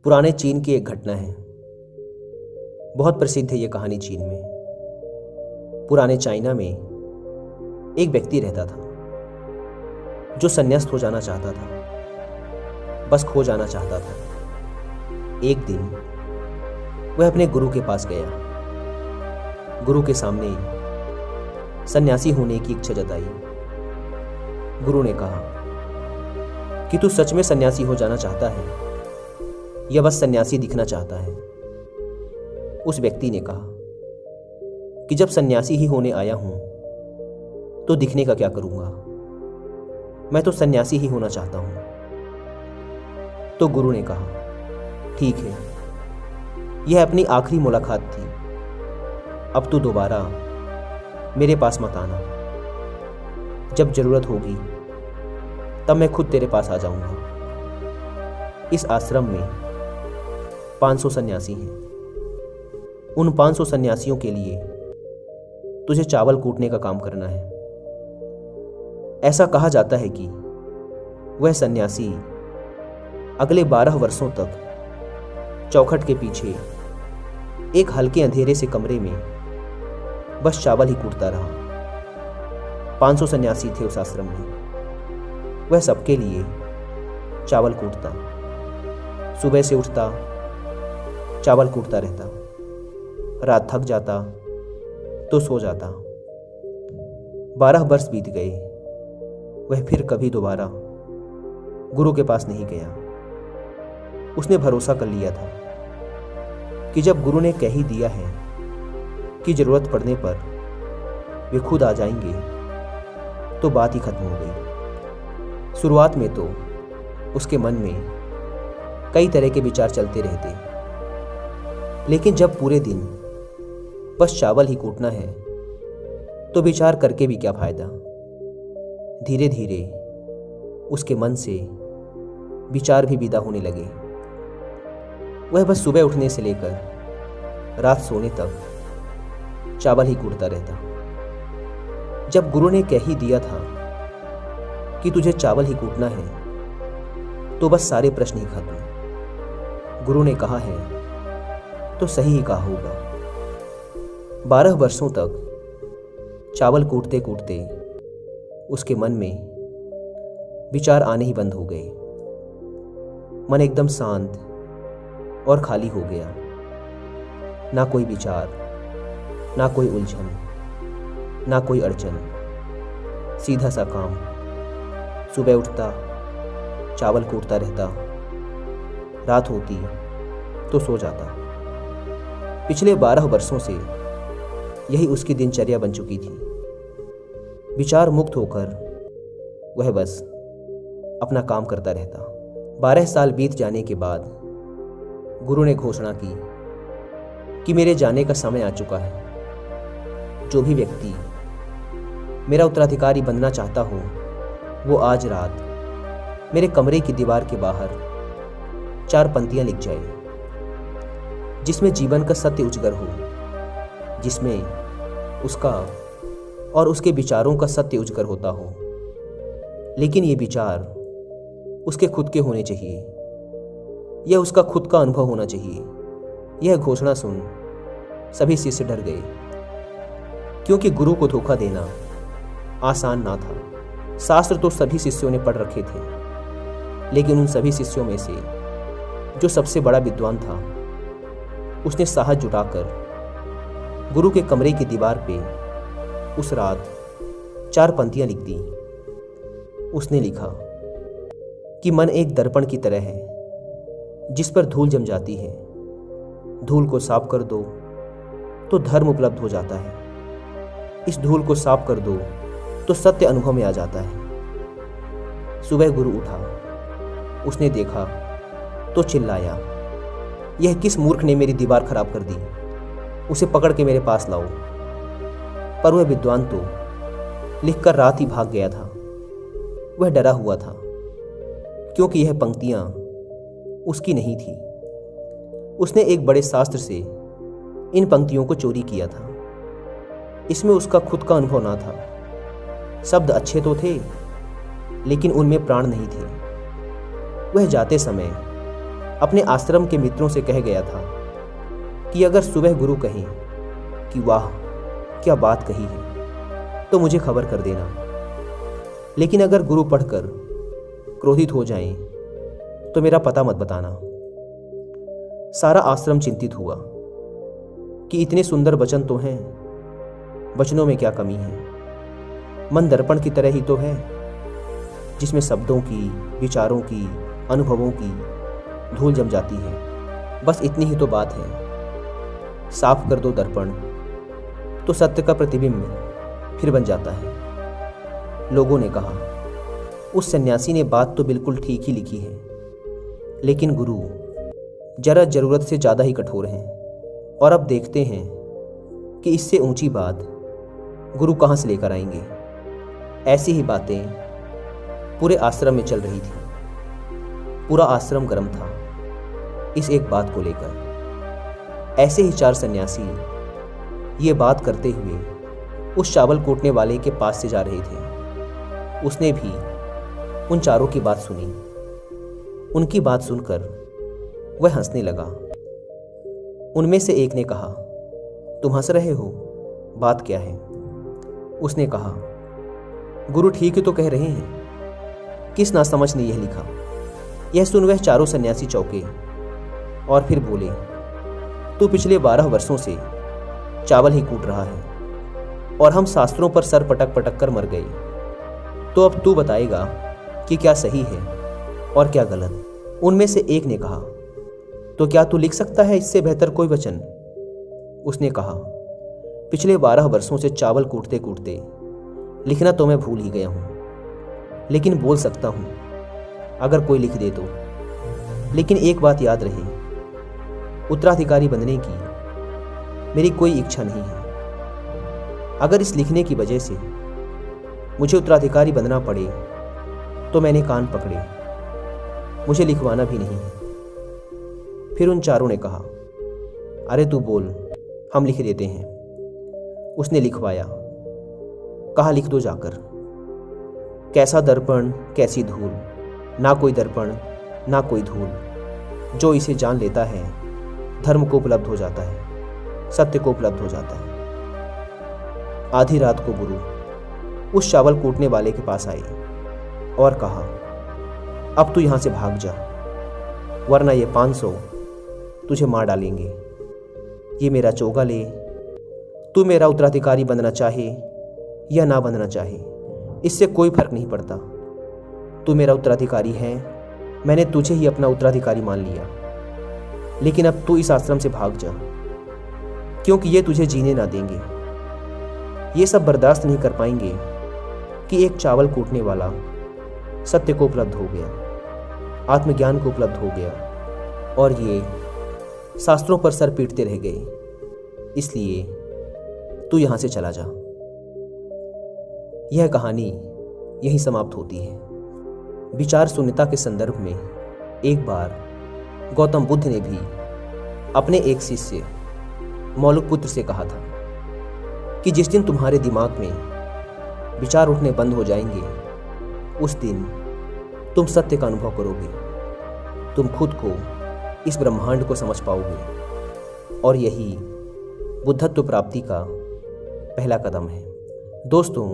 पुराने चीन की एक घटना है। बहुत प्रसिद्ध है ये कहानी चीन में। पुराने चाइना में एक व्यक्ति रहता था जो संन्यास्त हो जाना चाहता था, बस खो जाना चाहता था। एक दिन वह अपने गुरु के पास गया। गुरु के सामने सन्यासी होने की इच्छा जताई। गुरु ने कहा कि तू सच में सन्यासी हो जाना चाहता है या बस सन्यासी दिखना चाहता है। उस व्यक्ति ने कहा कि जब सन्यासी ही होने आया हूं तो दिखने का क्या करूंगा, मैं तो सन्यासी ही होना चाहता हूं। तो गुरु ने कहा ठीक है, यह अपनी आखिरी मुलाकात थी, अब तू दोबारा मेरे पास मत आना। जब जरूरत होगी तब मैं खुद तेरे पास आ जाऊंगा। इस आश्रम में 500 सन्यासी हैं। उन 500 सन्यासियों के लिए तुझे चावल कूटने का काम करना है। ऐसा कहा जाता है कि वह सन्यासी अगले 12 वर्षों तक चौखट के पीछे एक हल्के अंधेरे से कमरे में बस चावल ही कूटता रहा। 500 सन्यासी थे उस आश्रम में। वह सबके लिए चावल कूटता, सुबह से उठता, चावल कूटता रहता, रात थक जाता तो सो जाता। 12 वर्ष बीत गए। वह फिर कभी दोबारा गुरु के पास नहीं गया। उसने भरोसा कर लिया था कि जब गुरु ने कह ही दिया है कि जरूरत पड़ने पर वे खुद आ जाएंगे तो बात ही खत्म हो गई। शुरुआत में तो उसके मन में कई तरह के विचार चलते रहते, लेकिन जब पूरे दिन बस चावल ही कूटना है तो विचार करके भी क्या फायदा। धीरे धीरे उसके मन से विचार भी विदा होने लगे। वह बस सुबह उठने से लेकर रात सोने तक चावल ही कूटता रहता। जब गुरु ने कह ही दिया था कि तुझे चावल ही कूटना है तो बस सारे प्रश्न ही खत्म। गुरु ने कहा है तो सही ही कहा होगा। 12 वर्षों तक चावल कूटते कूटते उसके मन में विचार आने ही बंद हो गए। मन एकदम शांत और खाली हो गया। ना कोई विचार, ना कोई उलझन, ना कोई अड़चन। सीधा सा काम, सुबह उठता, चावल कूटता रहता, रात होती तो सो जाता। पिछले 12 वर्षों से यही उसकी दिनचर्या बन चुकी थी। विचार मुक्त होकर वह बस अपना काम करता रहता। 12 साल बीत जाने के बाद गुरु ने घोषणा की कि मेरे जाने का समय आ चुका है। जो भी व्यक्ति मेरा उत्तराधिकारी बनना चाहता हो वो आज रात मेरे कमरे की दीवार के बाहर 4 पंक्तियां लिख जाए, जिसमें जीवन का सत्य उजागर हो, जिसमें उसका और उसके विचारों का सत्य उजागर होता हो। लेकिन ये विचार उसके खुद के होने चाहिए, यह उसका खुद का अनुभव होना चाहिए। यह घोषणा सुन सभी शिष्य डर गए, क्योंकि गुरु को धोखा देना आसान ना था। शास्त्र तो सभी शिष्यों ने पढ़ रखे थे, लेकिन उन सभी शिष्यों में से जो सबसे बड़ा विद्वान था उसने साहस जुटाकर गुरु के कमरे की दीवार पे उस रात 4 पंक्तियां लिख दी। उसने लिखा कि मन एक दर्पण की तरह है जिस पर धूल जम जाती है। धूल को साफ कर दो तो धर्म उपलब्ध हो जाता है। इस धूल को साफ कर दो तो सत्य अनुभव में आ जाता है। सुबह गुरु उठा, उसने देखा तो चिल्लाया, यह किस मूर्ख ने मेरी दीवार खराब कर दी, उसे पकड़ के मेरे पास लाओ। पर वह विद्वान तो लिखकर रात ही भाग गया था। वह डरा हुआ था, क्योंकि यह पंक्तियां उसकी नहीं थी। उसने एक बड़े शास्त्र से इन पंक्तियों को चोरी किया था। इसमें उसका खुद का अनुभव ना था। शब्द अच्छे तो थे, लेकिन उनमें प्राण नहीं थे। वह जाते समय अपने आश्रम के मित्रों से कह गया था कि अगर सुबह गुरु कहें कि वाह क्या बात कही है तो मुझे खबर कर देना, लेकिन अगर गुरु पढ़कर क्रोधित हो जाएं तो मेरा पता मत बताना। सारा आश्रम चिंतित हुआ कि इतने सुंदर वचन तो हैं, वचनों में क्या कमी है। मन दर्पण की तरह ही तो है, जिसमें शब्दों की, विचारों की, अनुभवों की धूल जम जाती है। बस इतनी ही तो बात है। साफ कर दो दर्पण तो सत्य का प्रतिबिंब फिर बन जाता है। लोगों ने कहा, उस सन्यासी ने बात तो बिल्कुल ठीक ही लिखी है, लेकिन गुरु जरा जरूरत से ज़्यादा ही कठोर हैं। और अब देखते हैं कि इससे ऊंची बात गुरु कहाँ से लेकर आएंगे। ऐसी ही बातें पूरे आश्रम में चल रही थी। पूरा आश्रम गर्म था इस एक बात को लेकर। ऐसे ही 4 सन्यासी ये बात करते हुए उस चावल कूटने वाले के पास से जा रहे थे। उसने भी उन चारों की बात सुनी। उनकी बात सुनकर वह हंसने लगा। उनमें से एक ने कहा, तुम हंस रहे हो, बात क्या है? उसने कहा, गुरु ठीक ही तो कह रहे हैं, किस नासमझ ने यह लिखा। यह सुन वह चारों सन्यासी चौंके और फिर बोले, तू पिछले 12 वर्षों से चावल ही कूट रहा है और हम शास्त्रों पर सर पटक पटक कर मर गए। तो अब तू बताएगा कि क्या सही है और क्या गलत। उनमें से एक ने कहा, तो क्या तू लिख सकता है इससे बेहतर कोई वचन? उसने कहा, पिछले 12 वर्षों से चावल कूटते कूटते लिखना तो मैं भूल ही गया हूं, लेकिन बोल सकता हूं अगर कोई लिख दे तो। लेकिन एक बात याद रहे, उत्तराधिकारी बनने की मेरी कोई इच्छा नहीं है। अगर इस लिखने की वजह से मुझे उत्तराधिकारी बनना पड़े तो मैंने कान पकड़े, मुझे लिखवाना भी नहीं है। फिर उन चारों ने कहा, अरे तू बोल, हम लिख देते हैं। उसने लिखवाया। कहा, लिख दो जाकर। कैसा दर्पण कैसी धूल, ना कोई दर्पण ना कोई धूल, जो इसे जान लेता है धर्म को उपलब्ध हो जाता है, सत्य को उपलब्ध हो जाता है। आधी रात को गुरु उस चावल कूटने वाले के पास आए और कहा, अब तू यहां से भाग जा, वरना ये 500 तुझे मार डालेंगे। ये मेरा चोगा ले, तू मेरा उत्तराधिकारी बनना चाहे या ना बनना चाहे, इससे कोई फर्क नहीं पड़ता। तू मेरा उत्तराधिकारी है, मैंने तुझे ही अपना उत्तराधिकारी मान लिया। लेकिन अब तू इस आश्रम से भाग जा, क्योंकि ये तुझे जीने ना देंगे। ये सब बर्दाश्त नहीं कर पाएंगे कि एक चावल कूटने वाला सत्य को उपलब्ध हो गया, आत्मज्ञान को उपलब्ध हो गया और ये शास्त्रों पर सर पीटते रह गए। इसलिए तू यहां से चला जा। यह कहानी यहीं समाप्त होती है। विचार शून्यता के संदर्भ में एक बार गौतम बुद्ध ने भी अपने एक शिष्य मौलुकपुत्र से कहा था कि जिस दिन तुम्हारे दिमाग में विचार उठने बंद हो जाएंगे, उस दिन तुम सत्य का अनुभव करोगे। तुम खुद को, इस ब्रह्मांड को समझ पाओगे और यही बुद्धत्व प्राप्ति का पहला कदम है। दोस्तों,